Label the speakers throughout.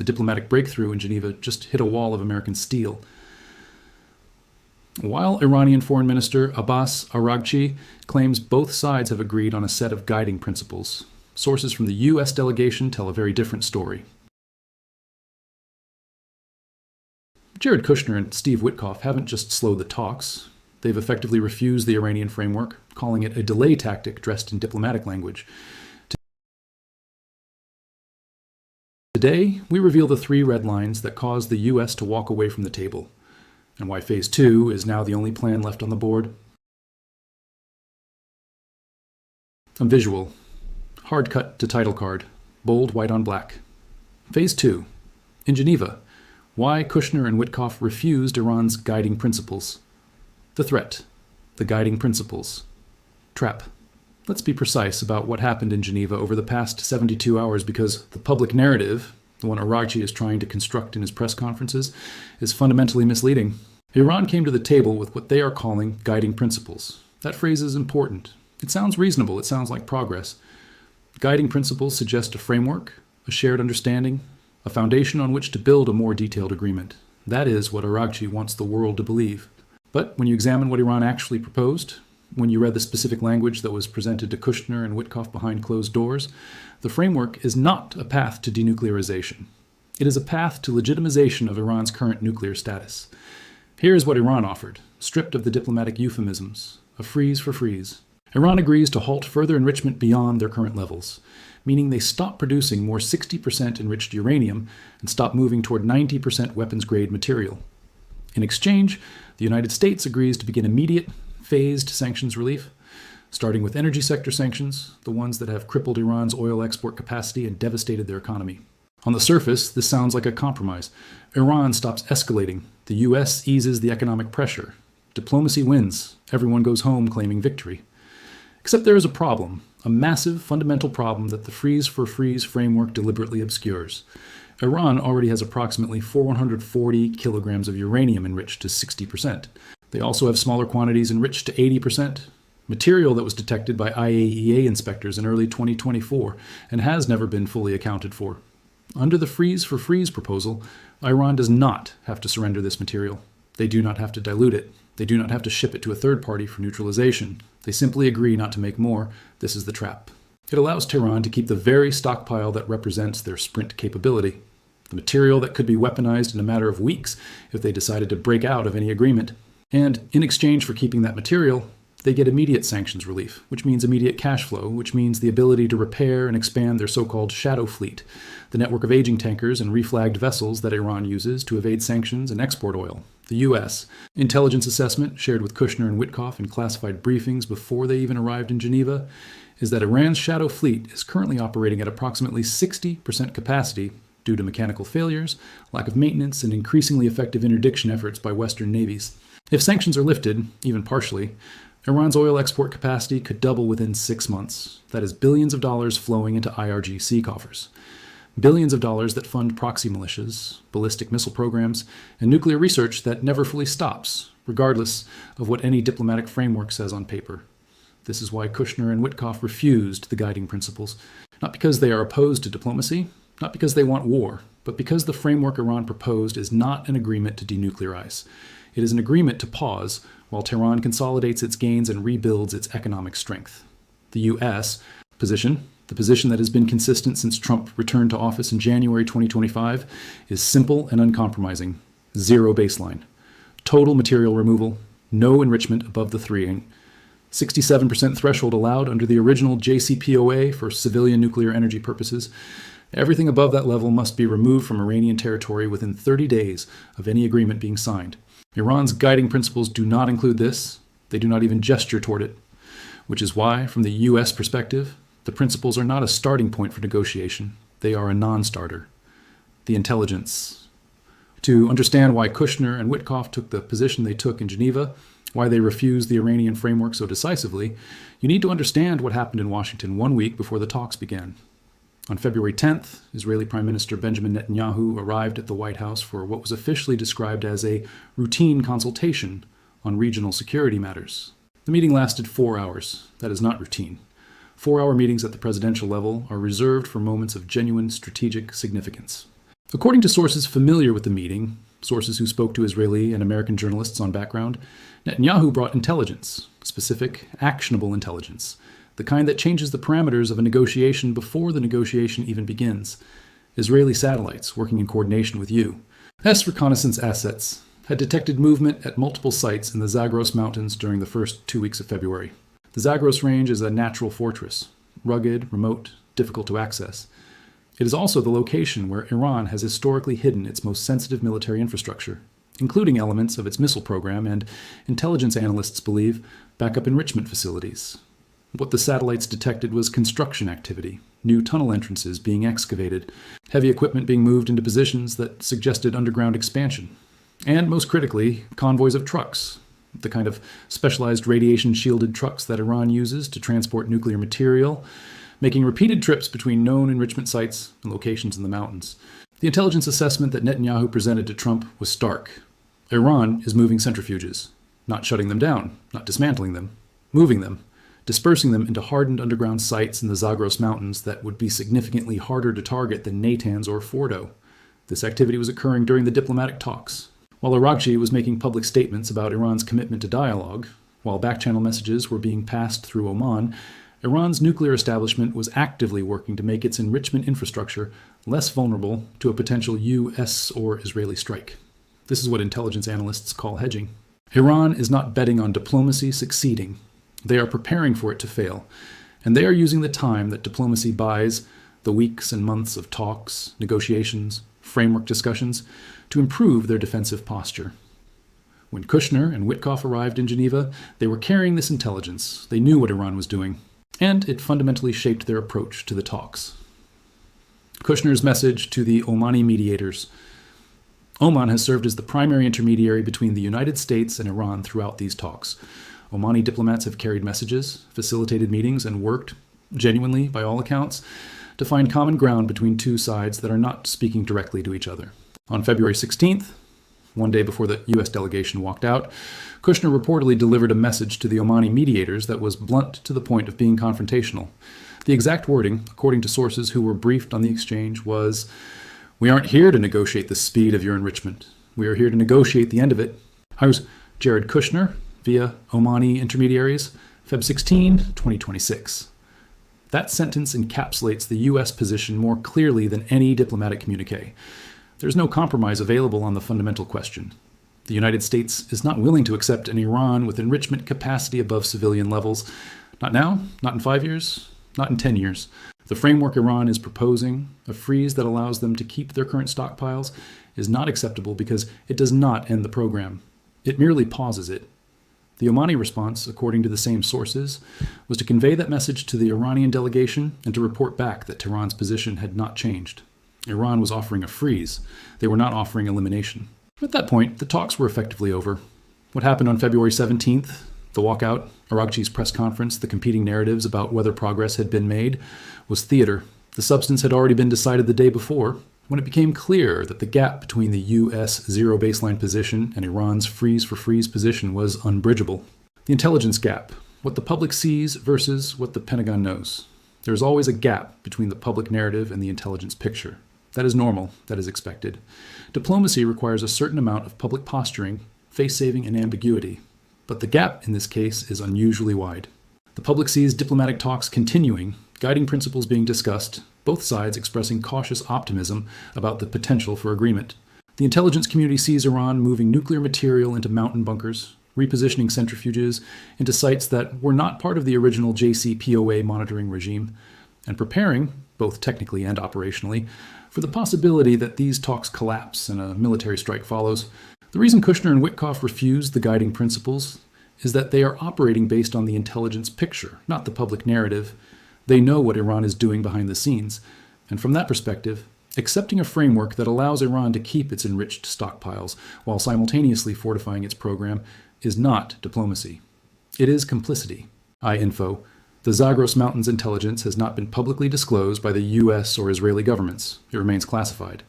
Speaker 1: The diplomatic breakthrough in Geneva just hit a wall of American steel. While Iranian Foreign Minister Abbas Araghchi claims both sides have agreed on a set of guiding principles, sources from the U.S. delegation tell a very different story. Jared Kushner and Steve Witkoff haven't just slowed the talks. They've effectively refused the Iranian framework, calling it a delay tactic dressed in diplomatic language. Today, we reveal the 3 red lines that caused the U.S. to walk away from the table, and why Phase 2 is now the only plan left on the board. A visual. Hard cut to title card. Bold white on black. Phase 2. In Geneva. Why Kushner and Witkoff refused Iran's guiding principles. The threat. The guiding principles. Trap. Let's be precise about what happened in Geneva over the past 72 hours, because the public narrative, the one Araghchi is trying to construct in his press conferences, is fundamentally misleading. Iran came to the table with what they are calling guiding principles. That phrase is important. It sounds reasonable. It sounds like progress. Guiding principles suggest a framework, a shared understanding, a foundation on which to build a more detailed agreement. That is what Araghchi wants the world to believe. But when you examine what Iran actually proposed, when you read the specific language that was presented to Kushner and Witkoff behind closed doors, the framework is not a path to denuclearization. It is a path to legitimization of Iran's current nuclear status. Here is what Iran offered, stripped of the diplomatic euphemisms: a freeze for freeze. Iran agrees to halt further enrichment beyond their current levels, meaning they stop producing more 60% enriched uranium and stop moving toward 90% weapons-grade material. In exchange, the United States agrees to begin immediate, phased sanctions relief, starting with energy sector sanctions, the ones that have crippled Iran's oil export capacity and devastated their economy. On the surface, this sounds like a compromise. Iran stops escalating. The U.S. eases the economic pressure. Diplomacy wins. Everyone goes home claiming victory. Except there is a problem, a massive fundamental problem that the freeze-for-freeze framework deliberately obscures. Iran already has approximately 440 kilograms of uranium enriched to 60%. They also have smaller quantities enriched to 80%, material that was detected by IAEA inspectors in early 2024 and has never been fully accounted for. Under the freeze-for-freeze proposal, Iran does not have to surrender this material. They do not have to dilute it. They do not have to ship it to a third party for neutralization. They simply agree not to make more. This is the trap. It allows Tehran to keep the very stockpile that represents their sprint capability, the material that could be weaponized in a matter of weeks if they decided to break out of any agreement. And in exchange for keeping that material, they get immediate sanctions relief, which means immediate cash flow, which means the ability to repair and expand their so-called shadow fleet, the network of aging tankers and reflagged vessels that Iran uses to evade sanctions and export oil. The U.S. intelligence assessment shared with Kushner and Witkoff in classified briefings before they even arrived in Geneva is that Iran's shadow fleet is currently operating at approximately 60% capacity due to mechanical failures, lack of maintenance, and increasingly effective interdiction efforts by Western navies. If sanctions are lifted, even partially, Iran's oil export capacity could double within 6 months. That is billions of dollars flowing into IRGC coffers. Billions of dollars that fund proxy militias, ballistic missile programs, and nuclear research that never fully stops, regardless of what any diplomatic framework says on paper. This is why Kushner and Witkoff refused the guiding principles, not because they are opposed to diplomacy, not because they want war, but because the framework Iran proposed is not an agreement to denuclearize. It is an agreement to pause while Tehran consolidates its gains and rebuilds its economic strength. The U.S. position, the position that has been consistent since Trump returned to office in January 2025, is simple and uncompromising. Zero baseline. Total material removal. No enrichment above the 3. 67% threshold allowed under the original JCPOA for civilian nuclear energy purposes. Everything above that level must be removed from Iranian territory within 30 days of any agreement being signed. Iran's guiding principles do not include this. They do not even gesture toward it, which is why, from the U.S. perspective, the principles are not a starting point for negotiation. They are a non-starter. The intelligence. To understand why Kushner and Witkoff took the position they took in Geneva, why they refused the Iranian framework so decisively, you need to understand what happened in Washington 1 week before the talks began. On February 10th, Israeli Prime Minister Benjamin Netanyahu arrived at the White House for what was officially described as a routine consultation on regional security matters. The meeting lasted 4 hours. That is not routine. 4-hour meetings at the presidential level are reserved for moments of genuine strategic significance. According to sources familiar with the meeting, sources who spoke to Israeli and American journalists on background, Netanyahu brought intelligence, specific, actionable intelligence, the kind that changes the parameters of a negotiation before the negotiation even begins. Israeli satellites, working in coordination with U.S. reconnaissance assets, had detected movement at multiple sites in the Zagros Mountains during the first 2 weeks of February. The Zagros Range is a natural fortress, rugged, remote, difficult to access. It is also the location where Iran has historically hidden its most sensitive military infrastructure, including elements of its missile program and, intelligence analysts believe, backup enrichment facilities. What the satellites detected was construction activity, new tunnel entrances being excavated, heavy equipment being moved into positions that suggested underground expansion, and, most critically, convoys of trucks, the kind of specialized radiation-shielded trucks that Iran uses to transport nuclear material, making repeated trips between known enrichment sites and locations in the mountains. The intelligence assessment that Netanyahu presented to Trump was stark. Iran is moving centrifuges, not shutting them down, not dismantling them, moving them, dispersing them into hardened underground sites in the Zagros Mountains that would be significantly harder to target than Natanz or Fordo. This activity was occurring during the diplomatic talks. While Araghchi was making public statements about Iran's commitment to dialogue, while back-channel messages were being passed through Oman, Iran's nuclear establishment was actively working to make its enrichment infrastructure less vulnerable to a potential U.S. or Israeli strike. This is what intelligence analysts call hedging. Iran is not betting on diplomacy succeeding. They are preparing for it to fail, and they are using the time that diplomacy buys, the weeks and months of talks, negotiations, framework discussions, to improve their defensive posture. When Kushner and Witkoff arrived in Geneva, they were carrying this intelligence. They knew what Iran was doing, and it fundamentally shaped their approach to the talks. Kushner's message to the Omani mediators. Oman has served as the primary intermediary between the United States and Iran throughout these talks. Omani diplomats have carried messages, facilitated meetings, and worked, genuinely by all accounts, to find common ground between two sides that are not speaking directly to each other. On February 16th, one day before the U.S. delegation walked out, Kushner reportedly delivered a message to the Omani mediators that was blunt to the point of being confrontational. The exact wording, according to sources who were briefed on the exchange, was, "We aren't here to negotiate the speed of your enrichment. We are here to negotiate the end of it." How's Jared Kushner via Omani intermediaries, Feb 16, 2026. That sentence encapsulates the U.S. position more clearly than any diplomatic communique. There's no compromise available on the fundamental question. The United States is not willing to accept an Iran with enrichment capacity above civilian levels. Not now, not in 5 years, not in 10 years. The framework Iran is proposing, a freeze that allows them to keep their current stockpiles, is not acceptable because it does not end the program. It merely pauses it. The Omani response, according to the same sources, was to convey that message to the Iranian delegation and to report back that Tehran's position had not changed. Iran was offering a freeze. They were not offering elimination. At that point, the talks were effectively over. What happened on February 17th, the walkout, Araghchi's press conference, the competing narratives about whether progress had been made, was theater. The substance had already been decided the day before, when it became clear that the gap between the U.S. zero baseline position and Iran's freeze-for-freeze position was unbridgeable. The intelligence gap, what the public sees versus what the Pentagon knows. There is always a gap between the public narrative and the intelligence picture. That is normal, that is expected. Diplomacy requires a certain amount of public posturing, face-saving, and ambiguity. But the gap in this case is unusually wide. The public sees diplomatic talks continuing, guiding principles being discussed, both sides expressing cautious optimism about the potential for agreement. The intelligence community sees Iran moving nuclear material into mountain bunkers, repositioning centrifuges into sites that were not part of the original JCPOA monitoring regime, and preparing, both technically and operationally, for the possibility that these talks collapse and a military strike follows. The reason Kushner and Witkoff refused the guiding principles is that they are operating based on the intelligence picture, not the public narrative. They know what Iran is doing behind the scenes, and from that perspective, accepting a framework that allows Iran to keep its enriched stockpiles while simultaneously fortifying its program is not diplomacy. It is complicity. I-Info. The Zagros Mountains intelligence has not been publicly disclosed by the U.S. or Israeli governments. It remains classified.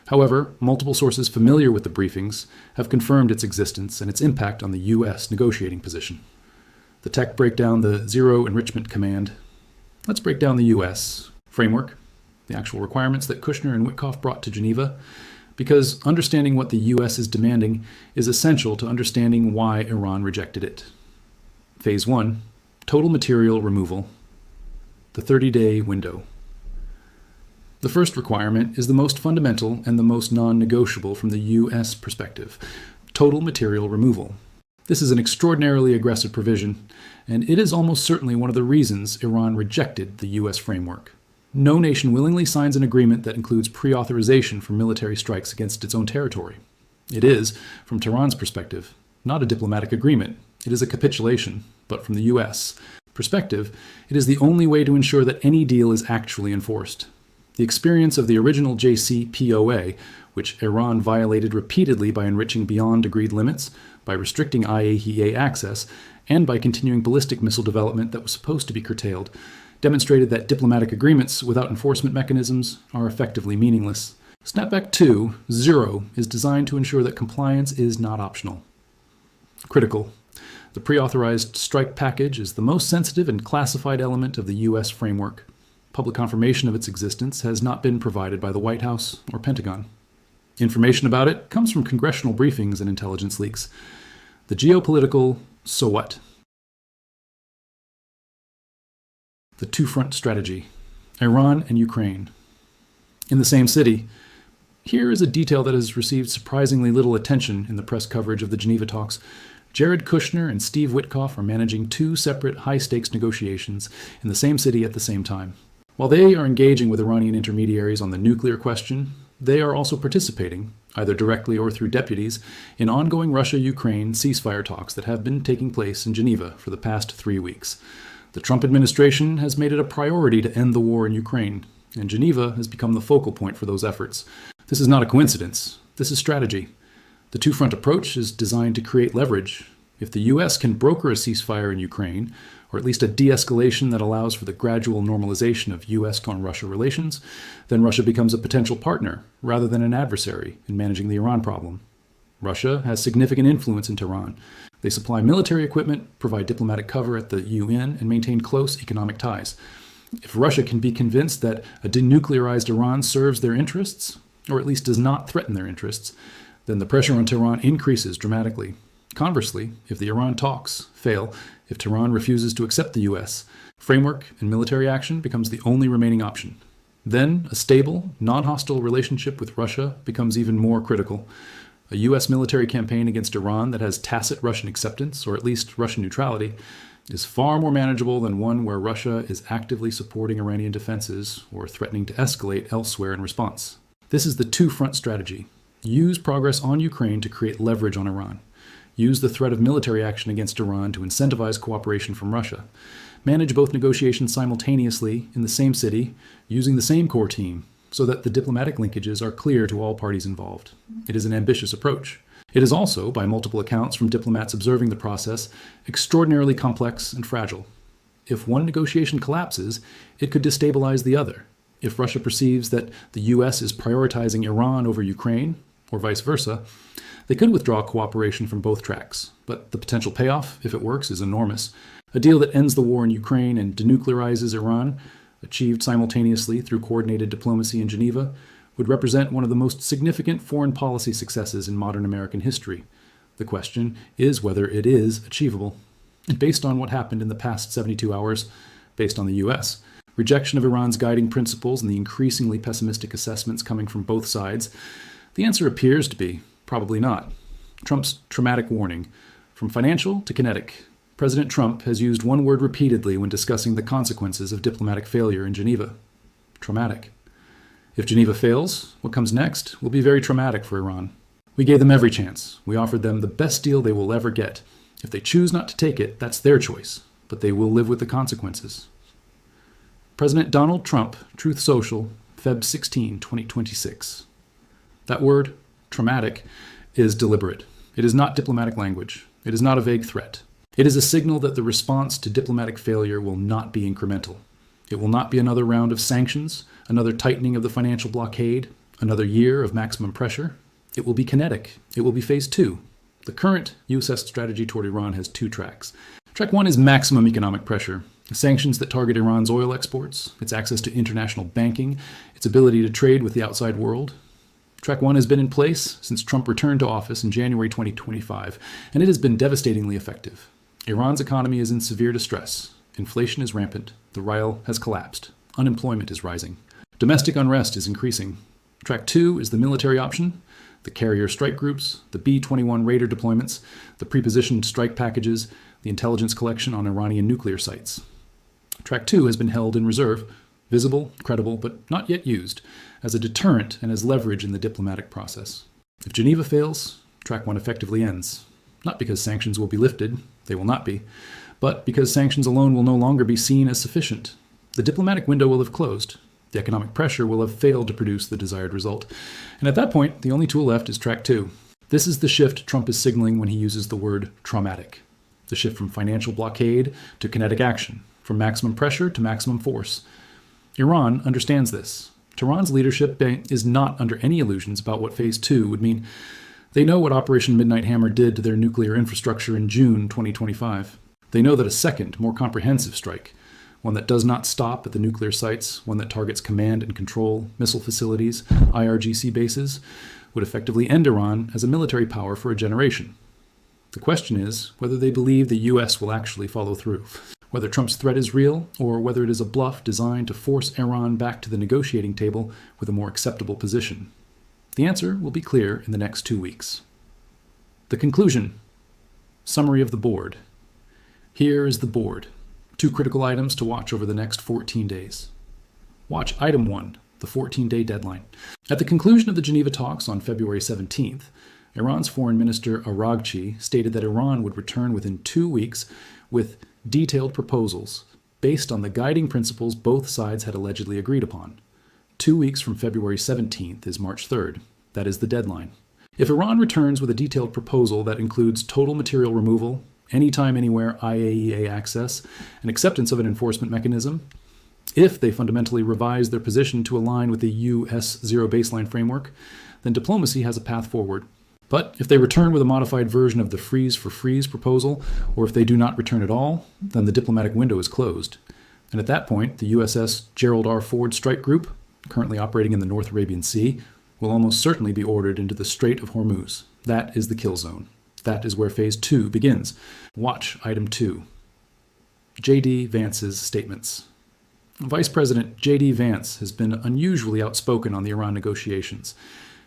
Speaker 1: However, multiple sources familiar with the briefings have confirmed its existence and its impact on the U.S. negotiating position. The tech break down the Zero Enrichment Command. Let's break down the U.S. framework. the actual requirements that Kushner and Witkoff brought to Geneva, because understanding what the U.S. is demanding is essential to understanding why Iran rejected it. Phase 1, total material removal, the 30-day window. The first requirement is the most fundamental and the most non-negotiable from the U.S. perspective, total material removal. This is an extraordinarily aggressive provision, and it is almost certainly one of the reasons Iran rejected the U.S. framework. No nation willingly signs an agreement that includes pre-authorization for military strikes against its own territory. It is, from Tehran's perspective, not a diplomatic agreement. It is a capitulation, but from the U.S. perspective, it is the only way to ensure that any deal is actually enforced. The experience of the original JCPOA, which Iran violated repeatedly by enriching beyond agreed limits, by restricting IAEA access, and by continuing ballistic missile development that was supposed to be curtailed, demonstrated that diplomatic agreements without enforcement mechanisms are effectively meaningless. Snapback 2, 0, is designed to ensure that compliance is not optional. Critical. The pre-authorized strike package is the most sensitive and classified element of the U.S. framework. Public confirmation of its existence has not been provided by the White House or Pentagon. Information about it comes from congressional briefings and intelligence leaks. The geopolitical so what? The two-front strategy, Iran and Ukraine. In the same city, here is a detail that has received surprisingly little attention in the press coverage of the Geneva talks. Jared Kushner and Steve Witkoff are managing two separate high-stakes negotiations in the same city at the same time. While they are engaging with Iranian intermediaries on the nuclear question, they are also participating, either directly or through deputies, in ongoing Russia-Ukraine ceasefire talks that have been taking place in Geneva for the past 3 weeks. The Trump administration has made it a priority to end the war in Ukraine, and Geneva has become the focal point for those efforts. This is not a coincidence. This is strategy. The two-front approach is designed to create leverage. If the U.S. can broker a ceasefire in Ukraine, or at least a de-escalation that allows for the gradual normalization of U.S.-Russia relations, then Russia becomes a potential partner rather than an adversary in managing the Iran problem. Russia has significant influence in Tehran. They supply military equipment, provide diplomatic cover at the UN, and maintain close economic ties. If Russia can be convinced that a denuclearized Iran serves their interests, or at least does not threaten their interests, then the pressure on Tehran increases dramatically. Conversely, if the Iran talks fail, if Tehran refuses to accept the U.S., framework and military action becomes the only remaining option. Then a stable, non-hostile relationship with Russia becomes even more critical. A U.S. military campaign against Iran that has tacit Russian acceptance, or at least Russian neutrality, is far more manageable than one where Russia is actively supporting Iranian defenses or threatening to escalate elsewhere in response. This is the two-front strategy. Use progress on Ukraine to create leverage on Iran. Use the threat of military action against Iran to incentivize cooperation from Russia. Manage both negotiations simultaneously in the same city, using the same core team, so that the diplomatic linkages are clear to all parties involved. It is an ambitious approach. It is also, by multiple accounts from diplomats observing the process, extraordinarily complex and fragile. If one negotiation collapses, it could destabilize the other. If Russia perceives that the U.S. is prioritizing Iran over Ukraine, or vice versa, they could withdraw cooperation from both tracks, but the potential payoff, if it works, is enormous. A deal that ends the war in Ukraine and denuclearizes Iran, achieved simultaneously through coordinated diplomacy in Geneva, would represent one of the most significant foreign policy successes in modern American history. The question is whether it is achievable. And based on what happened in the past 72 hours, based on the U.S., rejection of Iran's guiding principles and the increasingly pessimistic assessments coming from both sides, the answer appears to be probably not. Trump's traumatic warning. From financial to kinetic, President Trump has used one word repeatedly when discussing the consequences of diplomatic failure in Geneva. Traumatic. If Geneva fails, what comes next will be very traumatic for Iran. We gave them every chance. We offered them the best deal they will ever get. If they choose not to take it, that's their choice, but they will live with the consequences. President Donald Trump, Truth Social, Feb 16, 2026. That word, traumatic, is deliberate. It is not diplomatic language. It is not a vague threat. It is a signal that the response to diplomatic failure will not be incremental. It will not be another round of sanctions, another tightening of the financial blockade, another year of maximum pressure. It will be kinetic. It will be phase 2. The current U.S. strategy toward Iran has 2 tracks. Track 1 is maximum economic pressure. Sanctions that target Iran's oil exports, its access to international banking, its ability to trade with the outside world. Track 1 has been in place since Trump returned to office in January 2025, and it has been devastatingly effective. Iran's economy is in severe distress. Inflation is rampant. The rial has collapsed. Unemployment is rising. Domestic unrest is increasing. Track 2 is the military option, the carrier strike groups, the B-21 Raider deployments, the prepositioned strike packages, the intelligence collection on Iranian nuclear sites. Track 2 has been held in reserve, visible, credible, but not yet used, as a deterrent and as leverage in the diplomatic process. If Geneva fails, Track 1 effectively ends. Not because sanctions will be lifted, they will not be, but because sanctions alone will no longer be seen as sufficient. The diplomatic window will have closed. The economic pressure will have failed to produce the desired result. And at that point, the only tool left is Track 2. This is the shift Trump is signaling when he uses the word traumatic. The shift from financial blockade to kinetic action, from maximum pressure to maximum force. Iran understands this. Tehran's leadership is not under any illusions about what Phase 2 would mean. They know what Operation Midnight Hammer did to their nuclear infrastructure in June 2025. They know that a second, more comprehensive strike, one that does not stop at the nuclear sites, one that targets command and control, missile facilities, IRGC bases, would effectively end Iran as a military power for a generation. The question is whether they believe the U.S. will actually follow through, whether Trump's threat is real, or whether it is a bluff designed to force Iran back to the negotiating table with a more acceptable position. The answer will be clear in the next 2 weeks. The conclusion. Summary of the board. Here is the board. 2 critical items to watch over the next 14 days. Watch Item 1, the 14-day deadline. At the conclusion of the Geneva talks on February 17th, Iran's Foreign Minister Araghchi stated that Iran would return within 2 weeks with detailed proposals based on the guiding principles both sides had allegedly agreed upon. 2 weeks from February 17th is March 3rd. That is the deadline. If Iran returns with a detailed proposal that includes total material removal, anytime, anywhere IAEA access, and acceptance of an enforcement mechanism, if they fundamentally revise their position to align with the U.S. zero baseline framework, then diplomacy has a path forward. But if they return with a modified version of the freeze for freeze proposal, or if they do not return at all, then the diplomatic window is closed. And at that point, the USS Gerald R. Ford Strike Group, currently operating in the North Arabian Sea, will almost certainly be ordered into the Strait of Hormuz. That is the kill zone. That is where Phase 2 begins. Watch Item 2. J.D. Vance's statements. Vice President J.D. Vance has been unusually outspoken on the Iran negotiations.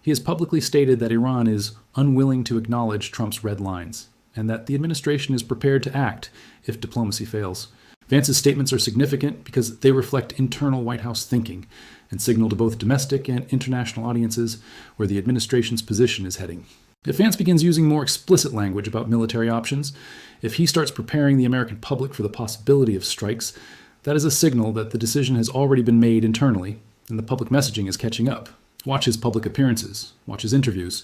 Speaker 1: He has publicly stated that Iran is unwilling to acknowledge Trump's red lines, and that the administration is prepared to act if diplomacy fails. Vance's statements are significant because they reflect internal White House thinking and signal to both domestic and international audiences where the administration's position is heading. If Vance begins using more explicit language about military options, if he starts preparing the American public for the possibility of strikes, that is a signal that the decision has already been made internally and the public messaging is catching up. Watch his public appearances. Watch his interviews.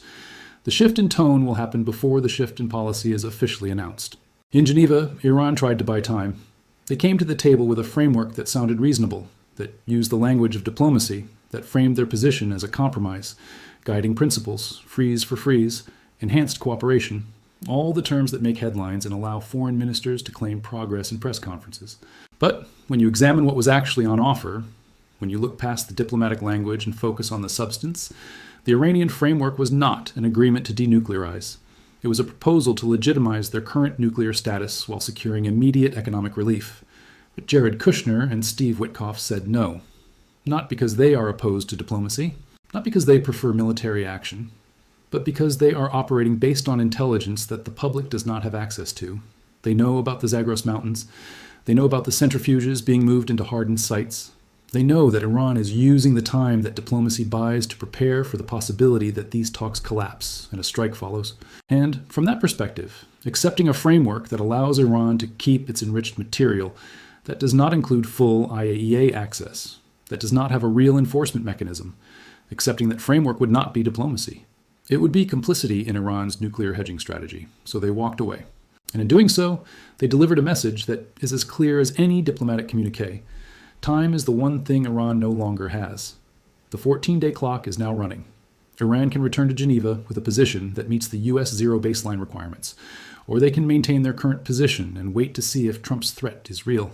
Speaker 1: The shift in tone will happen before the shift in policy is officially announced. In Geneva, Iran tried to buy time. They came to the table with a framework that sounded reasonable, that used the language of diplomacy, that framed their position as a compromise, guiding principles, freeze for freeze, enhanced cooperation, all the terms that make headlines and allow foreign ministers to claim progress in press conferences. But when you examine what was actually on offer, when you look past the diplomatic language and focus on the substance, the Iranian framework was not an agreement to denuclearize. It was a proposal to legitimize their current nuclear status while securing immediate economic relief. But Jared Kushner and Steve Witkoff said no. Not because they are opposed to diplomacy, not because they prefer military action, but because they are operating based on intelligence that the public does not have access to. They know about the Zagros Mountains. They know about the centrifuges being moved into hardened sites. They know that Iran is using the time that diplomacy buys to prepare for the possibility that these talks collapse and a strike follows. And from that perspective, accepting a framework that allows Iran to keep its enriched material, that does not include full IAEA access, that does not have a real enforcement mechanism, accepting that framework would not be diplomacy. It would be complicity in Iran's nuclear hedging strategy, so they walked away. And in doing so, they delivered a message that is as clear as any diplomatic communique. Time is the one thing Iran no longer has. The 14-day clock is now running. Iran can return to Geneva with a position that meets the U.S. zero baseline requirements, or they can maintain their current position and wait to see if Trump's threat is real.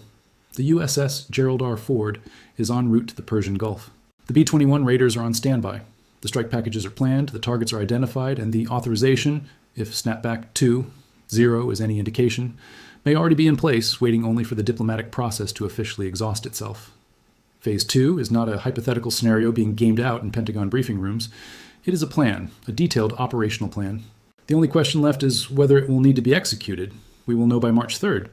Speaker 1: The USS Gerald R. Ford is en route to the Persian Gulf. The B-21 raiders are on standby. The strike packages are planned, the targets are identified, and the authorization, if snapback 2.0 is any indication, may already be in place, waiting only for the diplomatic process to officially exhaust itself. Phase 2 is not a hypothetical scenario being gamed out in Pentagon briefing rooms. It is a plan, a detailed operational plan. The only question left is whether it will need to be executed. We will know by March 3rd,